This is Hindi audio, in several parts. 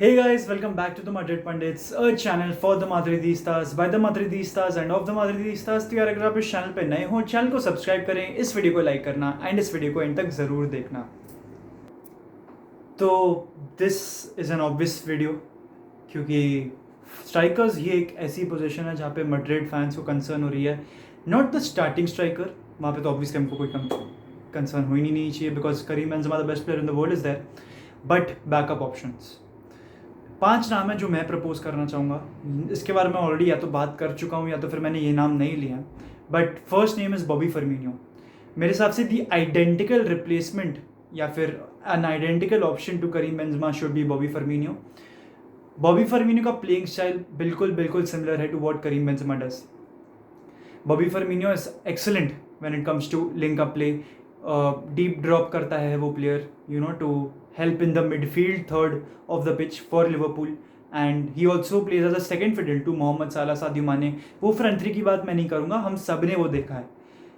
Hey guys, welcome back to the Madrid Pundits, a channel for the Madridistas, by the Madridistas and of the Madridistas। तो यार अगर आप इस चैनल पे नए हो, चैनल को सब्सक्राइब करें, इस वीडियो को लाइक करना एंड इस वीडियो को एंड तक ज़रूर देखना। तो this is an obvious video, क्योंकि स्ट्राइकर्स ये एक ऐसी पोजीशन है जहाँ पे मैड्रिड फैंस को कंसर्न हो रही है। नॉट द स्टार्टिंग स्ट्राइकर, वहाँ पे तो ऑब्वियसली हमको कोई कंसर्न हो ही नहीं चाहिए, because Karim Benzema the best player in the world is there, but backup options 5 नाम है जो मैं प्रपोज करना चाहूँगा। इसके बारे में ऑलरेडी या तो बात कर चुका हूँ या तो फिर मैंने ये नाम नहीं लिया, but first name is Bobby Firmino. मेरे हिसाब से दी आइडेंटिकल रिप्लेसमेंट या फिर an identical option to Karim Benzema should be Bobby Firmino. Bobby Firmino का प्लेइंग स्टाइल बिल्कुल सिमिलर है to what Karim Benzema does. Bobby Firmino is excellent when it comes to link up play, deep drop करता है वो player, to help in the midfield third of the pitch for Liverpool, and he also plays as a second fiddle to Mohamed Salah, Sadio माने। वो फ्रंट थ्री की बात मैं नहीं करूँगा, हम सब ने वो देखा है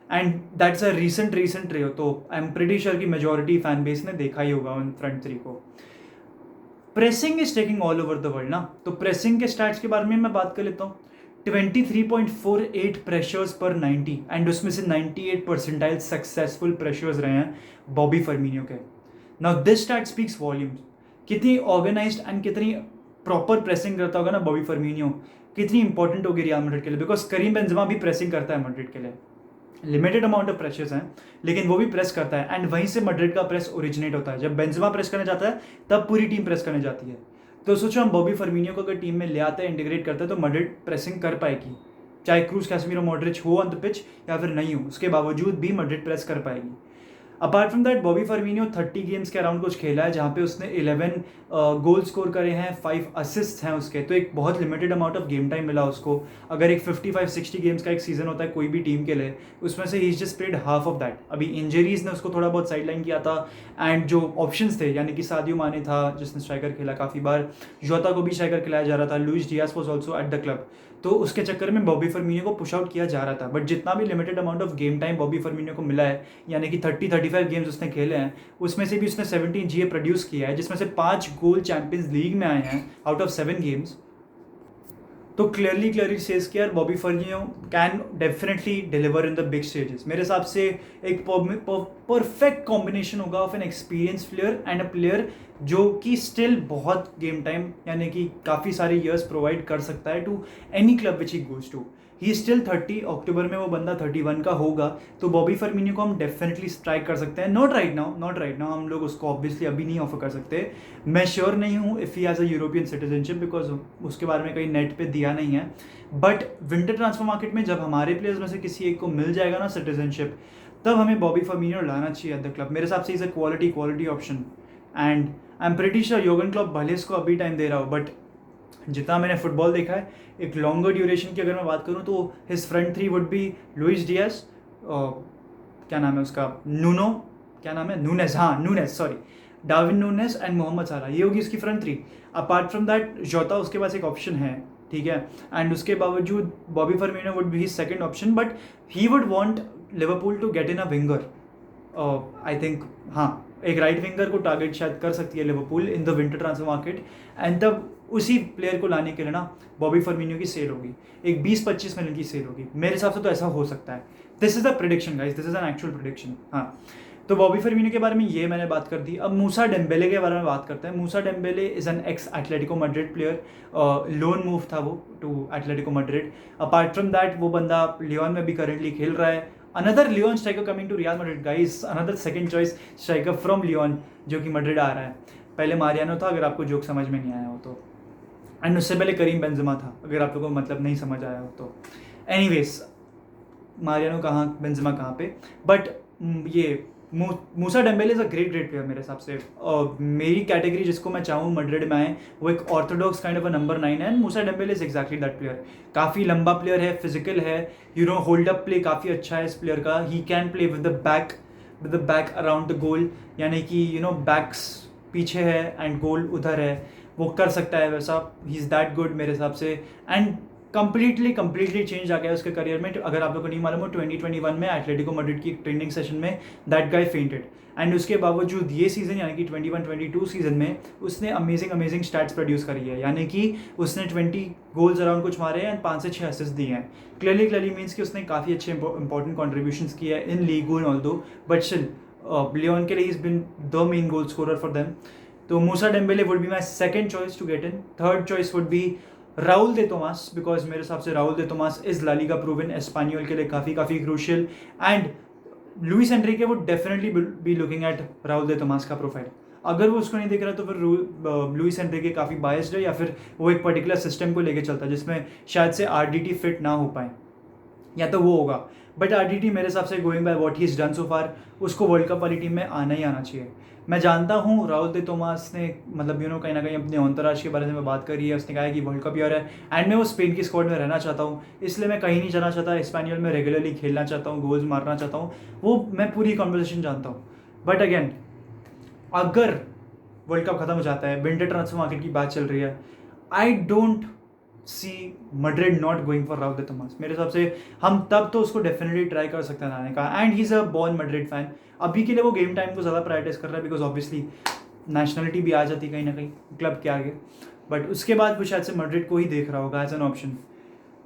and that's a recent trio, तो आई एम प्रीटी श्योर कि मेजॉरिटी फैन बेस ने देखा ही होगा उन फ्रंट थ्री को। Pressing is taking all over the world ना, तो प्रेसिंग के स्टैट्स के बारे में मैं बात कर लेता हूँ। 23.48 प्रेशर्स पर 90 एंड उसमें से 98 परसेंटाइल सक्सेसफुल प्रेशर्स रहे हैं बॉबी फर्मिनियो के। Now this stat speaks volumes. कितनी ऑर्गेनाइज्ड एंड कितनी प्रॉपर प्रेसिंग करता होगा ना बॉबी फर्मिनियो, कितनी इंपॉर्टेंट होगी रियल मैड्रिड के लिए, बिकॉज करीम बेंजेमा भी प्रेसिंग करता है मैड्रिड के लिए। लिमिटेड अमाउंट ऑफ प्रेशर्स हैं लेकिन वो भी प्रेस करता है, एंड वहीं से मैड्रिड का प्रेस ओरिजिनेट होता है। जब बेंजेमा प्रेस करने जाता है तब पूरी टीम प्रेस करने जाती है। तो सोचो हम बॉबी फर्मिनियो को अगर टीम में ले आते हैं, इंटीग्रेट करते हैं, तो मैड्रिड प्रेसिंग कर पाएगी, चाहे क्रूज कैसेमीरो मॉड्रिच हो ऑन द पिच या फिर नहीं हो, उसके बावजूद भी मैड्रिड प्रेस कर पाएगी। Apart from that Bobby Firmino 30 games के अराउंड कुछ खेला है, जहाँ पे उसने 11 गोल स्कोर करे हैं, 5 असिस्ट हैं उसके, तो एक बहुत limited amount of game time मिला उसको। अगर एक 55-60 गेम्स का एक सीजन होता है कोई भी टीम के लिए, उसमें से he is just played half of that. अभी इंजरीज ने उसको थोड़ा बहुत साइडलाइन किया था, एंड जो ऑप्शंस थे यानी कि सादियो माने था जिसने स्ट्राइकर खेला काफ़ी बार, जोता को भी स्ट्राइकर खिलाया जा रहा था, Luis Diaz was also at the club, तो उसके चक्कर में बॉबी फर्मिनियो को पुश आउट किया जा रहा था। बट जितना भी limited amount of game time Bobby Firmino को मिला है, यानी कि 30-35 गेम्स उसने खेले हैं, उसमें से भी उसने 17 जीए प्रोड्यूस किया है, जिसमें से 5 गोल चैंपियंस लीग में आए हैं आउट ऑफ 7 गेम्स। तो क्लियरली सेज कि यार Bobby Firmino can definitely deliver in the big stages. मेरे हिसाब से एक परफेक्ट कॉम्बिनेशन होगा of an experience player and a player जो कि स्टिल बहुत गेम टाइम यानी कि काफ़ी सारे ईयर्स प्रोवाइड कर सकता है to any club which he goes to. He still 30, अक्टूबर में वो बंदा 31 का होगा, तो बॉबी फर्मिनियो को हम डेफिनेटली स्ट्राइक कर सकते हैं। नॉट राइट नाउ हम लोग उसको ऑब्वियसली अभी नहीं ऑफर कर सकते। मैं श्योर नहीं हूँ if he has a European citizenship, because उसके बारे में कहीं नेट पे दिया नहीं है। बट विंटर ट्रांसफर मार्केट में जब हमारे प्लेयर्स में से किसी एक को मिल जाएगा ना सिटीजनशिप, तब हमें बॉबी फर्मिनियो लाना चाहिए एट द क्लब। मेरे हिसाब से is a quality option, and I am pretty sure योगन क्लॉप भले इसको अभी टाइम दे रहा हो, बट जितना मैंने फुटबॉल देखा है एक लॉन्गर ड्यूरेशन की अगर मैं बात करूं तो his front three would be Luis Diaz, क्या नाम है उसका, Nunez sorry, Darwin Nunez and Mohamed Salah, ये होगी उसकी front three. Apart from that Jota उसके पास एक ऑप्शन है, ठीक है, एंड उसके बावजूद Bobby Firmino would be his second option, but he would want Liverpool to get in a winger. I think हाँ, एक राइट विंगर को टारगेट शायद कर सकती है Liverpool in the winter transfer market, and तब उसी प्लेयर को लाने के लिए ना बॉबी फर्मिनियो की सेल होगी, एक 20-25 मिलियन की सेल होगी मेरे हिसाब से, तो ऐसा हो सकता है। This is a prediction guys, this is an actual prediction. हाँ, तो बॉबी फर्मिनियो के बारे में ये मैंने बात कर दी। अब मूसा डेम्बेले के बारे में बात करते हैं। Moussa Dembele is an ex Atletico Madrid player, loan move था वो to Atletico Madrid. Apart from that वो बंदा लियोन में भी करेंटली खेल रहा है। Another Lyon striker coming to Real Madrid guys, another second choice striker from Lyon जो कि मैड्रिड आ रहा है। पहले मारियानो था, अगर आपको जोक समझ में नहीं आया हो तो, एंड उससे पहले करीम बेंजेमा था, अगर आप लोगों को मतलब नहीं समझ आया हो तो। एनीवेज, मारियानो कहाँ, बेंजेमा कहाँ पे, बट ये Moussa Dembele is a great player मेरे हिसाब से। मेरी कैटेगरी जिसको मैं चाहूँ मैड्रिड में आए, वो एक Orthodox kind of a number 9 है, and Moussa Dembele is exactly that player. काफ़ी लंबा प्लेयर है, फिजिकल है, होल्ड अप प्ले काफ़ी अच्छा है इस प्लेयर का। He can play with the back around the goal, यानी कि बैक्स पीछे है एंड गोल उधर है, वो कर सकता है वैसा। ही इज़ दैट गुड मेरे हिसाब से, एंड कंप्लीटली चेंज आ गया उसके करियर में। अगर आप लोगों को नहीं मालूम हो, 2021 में एटलेटिको मैड्रिड की ट्रेनिंग सेशन में दैट गाय फेंटेड, एंड उसके बावजूद ये सीज़न यानी कि 21-22 सीज़न में उसने अमेजिंग स्टैट्स प्रोड्यूस करी है, यानी कि उसने 20 गोल्स अराउंड कुछ मारे हैं एंड 5 से 6 असिस्ट दिए हैं। क्लियरली मीन्स कि उसने काफ़ी अच्छे इंपॉर्टेंट कॉन्ट्रीब्यूशंस किए हैं in league one although, but still Lyon के लिए is been the main goal scorer for them. तो Moussa Dembele would be my second choice to get in. Third choice would be Raul de Tomas, because मेरे हिसाब से Raul de Tomas is La Liga proven, Espanyol के लिए काफ़ी crucial, and Luis Enrique would definitely be looking at Raul de Tomas का प्रोफाइल। अगर वो उसको नहीं देख रहा तो फिर लुइस एनरिके काफ़ी बायस्ड है, या फिर वो एक पर्टिकुलर सिस्टम को लेके चलता है जिसमें शायद से आरडीटी फिट ना हो पाए, या तो वो होगा। बट आरडीटी मेरे हिसाब से going by what he is done so far, उसको वर्ल्ड कप वाली टीम में आना ही आना चाहिए। मैं जानता हूँ राउल दे तोमास ने मतलब कहीं ना कहीं अपने अंतर्राज के बारे में बात करी है, उसने कहा है कि वर्ल्ड कप ईयर है एंड मैं वो स्पेन की स्क्वाड में रहना चाहता हूँ, इसलिए मैं कहीं नहीं जाना चाहता, स्पेनियल में रेगुलरली खेलना चाहता हूँ, गोल्स मारना चाहता हूँ, वो मैं पूरी कॉन्वर्सेशन जानता हूँ। बट अगेन, अगर वर्ल्ड कप खत्म हो जाता है, विंटर ट्रांसफर मार्केट की बात चल रही है, I don't see Madrid not going for Raul de Tomas. मेरे हिसाब से हम तब तो उसको डेफिनेटली ट्राई कर सकते हैं लाने का, and he is a born Madrid fan. अभी के लिए वो गेम टाइम को ज़्यादा प्रायोरिटाइज कर रहा है, बिकॉज ऑब्वियसली नेशनलिटी भी आ जाती कहीं ना कहीं क्लब के आगे, बट उसके बाद वो शायद से मैड्रिड को ही देख रहा होगा एज एन ऑप्शन।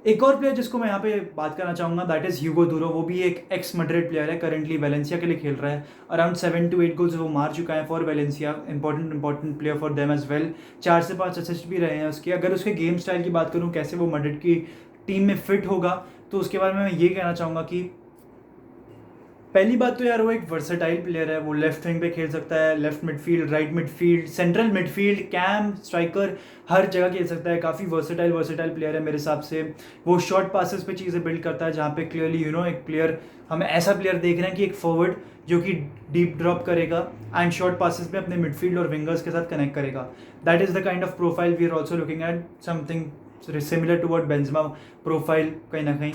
एक और प्लेयर जिसको मैं यहाँ पे बात करना चाहूँगा, दैट इज़ ह्यूगो दूरो। वो भी एक एक्स मैड्रिड प्लेयर है, करेंटली वेलेंसिया के लिए खेल रहा है। अराउंड 7 to 8 गोल्स वो मार चुका है for Valencia, important player for them as well. 4 से 5 असिस्ट भी रहे हैं उसके। अगर उसके गेम स्टाइल की बात करूँ, कैसे वो मैड्रिड की टीम में फिट होगा, तो उसके बारे में मैं ये कहना चाहूँगा कि पहली बात तो यार वो एक वर्सेटाइल प्लेयर है। वो लेफ्ट विंग पे खेल सकता है, left midfield, right midfield, central midfield, CAM, striker, हर जगह खेल सकता है। काफ़ी वर्सेटाइल प्लेयर है मेरे हिसाब से। वो शॉर्ट पासेस पे चीज़ें बिल्ड करता है, जहाँ पे क्लियरली एक प्लेयर, हम ऐसा प्लेयर देख रहे हैं कि एक फॉरवर्ड जो कि डीप ड्रॉप करेगा एंड शॉर्ट पासेस में अपने मिडफील्ड और विंगर्स के साथ कनेक्ट करेगा। That is the kind of profile we are also looking at, something similar to what Benzema profile कहीं ना कहीं।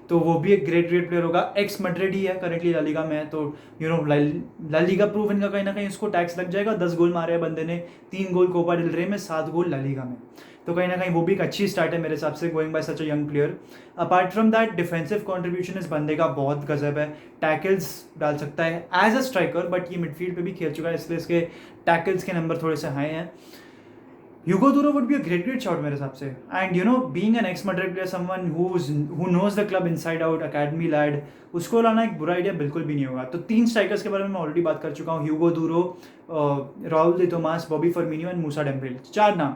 तो वो भी एक ग्रेट प्लेयर होगा। एक्स मैड्रिड ही है, करेंटली ला लीगा में है, तो ला लीगा प्रूवन का कहीं ना कहीं उसको टैक्स लग जाएगा। 10 गोल मारे हैं बंदे ने, 3 गोल कोपा डिल रे में, 7 गोल ला लीगा में, तो कहीं ना कहीं वो भी एक अच्छी स्टार्ट है मेरे हिसाब से, going bye such a young player. Apart from that, defensive contribution इस बंदे का बहुत गजब है। टैकल्स डाल सकता है एज अ स्ट्राइकर, बट ये मिडफील्ड पे भी खेल चुका है, इसलिए इसके टैकल्स के नंबर थोड़े से हाई हैं। Hugo Duro would be a great shot मेरे हिसाब से, and being an ex-Madrid player, someone who knows the club inside out, academy lad, उसको लाना एक बुरा आइडिया बिल्कुल भी नहीं होगा। तो 3 स्ट्राइकर्स के बारे में मैं ऑलरेडी बात कर चुका हूँ, Hugo Duro, Raul de Tomas, Bobby Firmino and Moussa Dembele. 4 नाम।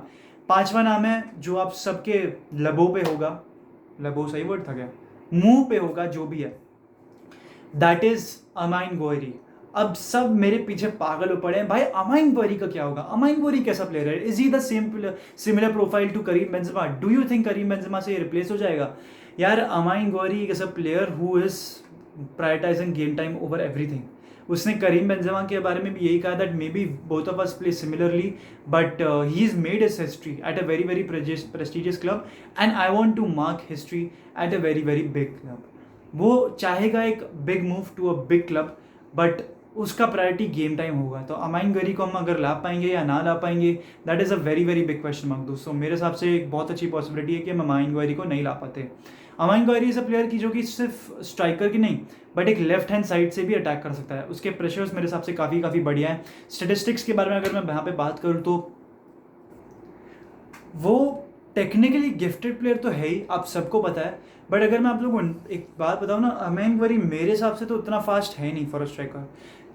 5वां नाम है जो आप सबके लबों पे होगा, लबो सही वर्ड था क्या, मुंह पे होगा जो भी है, दैट इज अमाइन गोयरी। अब सब मेरे पीछे पागल हो पड़े हैं, भाई अमाइन गोयरी का क्या होगा, अमाइन गोयरी कैसा प्लेयर है, is he the same similar profile to Karim Benzema, do you think Karim Benzema से रिप्लेस हो जाएगा? यार Amine Gouiri is a player who is prioritising game time over everything. उसने करीम बेंजेमा के बारे में भी यही कहा that may be both of us play similarly, but he is made his history at a very prestigious club, and I want to mark history at a very big club. वो चाहेगा एक big move to a big club, but उसका प्रायोरिटी गेम टाइम होगा। तो अमाइन गोयरी को हम अगर ला पाएंगे या ना ला पाएंगे, that is a very big question mark दोस्तों। मेरे हिसाब से एक बहुत अच्छी पॉसिबिलिटी है कि हम अमाइन गोयरी को नहीं ला पाते। अमाइन गोयरी इज़ अ प्लेयर की जो कि सिर्फ स्ट्राइकर की नहीं, बट एक लेफ्ट हैंड साइड से भी अटैक कर सकता है। उसके प्रेशर्स मेरे हिसाब से काफ़ी बढ़िया है। स्टेटिस्टिक्स के बारे में अगर मैं यहाँ पे बात करूँ तो वो टेक्निकली गिफ्टेड प्लेयर तो है ही, आप सबको पता है, बट अगर मैं आप लोगों को एक बात बताऊँ ना, अमाइन गोयरी मेरे हिसाब से तो उतना फास्ट है नहीं फॉर अ स्ट्राइकर।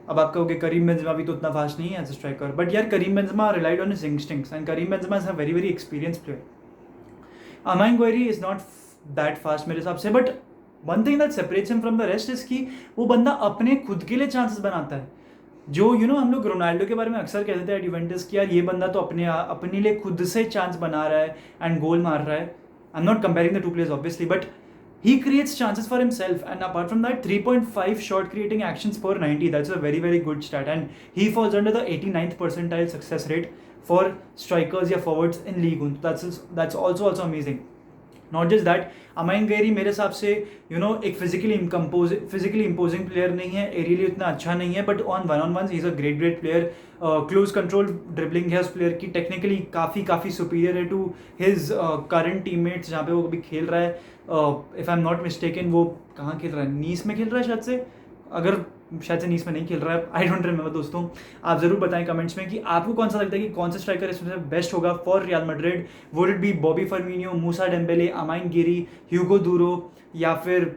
अब आप कहोगे करीम बेंजेमा भी तो उतना फास्ट नहीं है एज अ स्ट्राइकर, बट यार Karim Benzema relied on his instincts and Karim Benzema is a very experience player. Amine Gouiri is not that fast मेरे हिसाब से, but one thing that separates him from the rest is कि वो बंदा अपने खुद के लिए चांसेस बनाता है। जो हम लोग रोनाल्डो के बारे में अक्सर कहते थे यूवेंटस कि यार ये बंदा तो अपने लिए खुद से चांस बना रहा है एंड गोल मार रहा है। I am not comparing the two players obviously, but he creates chances for himself, and apart from that 3.5 shot creating actions per 90, that's a very good stat, and he falls under the 89th percentile success rate for strikers या forwards in league. That's also amazing. Not just that, amine Gary मेरे हिसाब से एक फिजिकली इम्पोजिंग प्लेयर नहीं है, एरियली उतना अच्छा नहीं है, but on one he is a great player. Close control dribbling है उस प्लेयर की, टेक्निकली काफ़ी सुपीरियर है टू हिज करंट टीममेट्स जहाँ पे वो अभी खेल रहा है. If I am not mistaken वो कहाँ खेल रहा है, नीस में खेल रहा है शायद से, अगर शायद से नीस में नहीं खेल रहा है, आई डोंट रिमेंबर. दोस्तों आप ज़रूर बताएं कमेंट्स में कि आपको कौन सा लगता है कि कौन सा स्ट्राइकर इसमें से बेस्ट होगा for Real Madrid. Would it be Bobby Firmino, Moussa Dembele, Amine Gouiri, Hugo Duro या फिर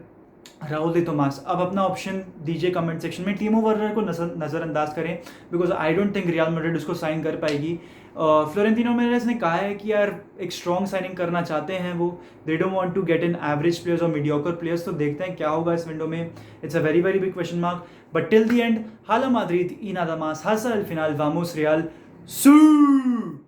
राहुल दी तोमास? अब अपना ऑप्शन दीजिए कमेंट सेक्शन में. टीमो वर्नर को नज़रअंदाज करें because I don't think real Madrid उसको साइन कर पाएगी. फ्लोरेंटिनो पेरेज ने कहा है कि यार एक स्ट्रॉन्ग साइनिंग करना चाहते हैं वो, they don't want to get in average players और मीडियोकर प्लेयर्स. तो देखते हैं क्या होगा इस विंडो में. It's a very big question mark, but till the end Hala Madrid y nada más, hasta el final vamos Real. ¡Sí!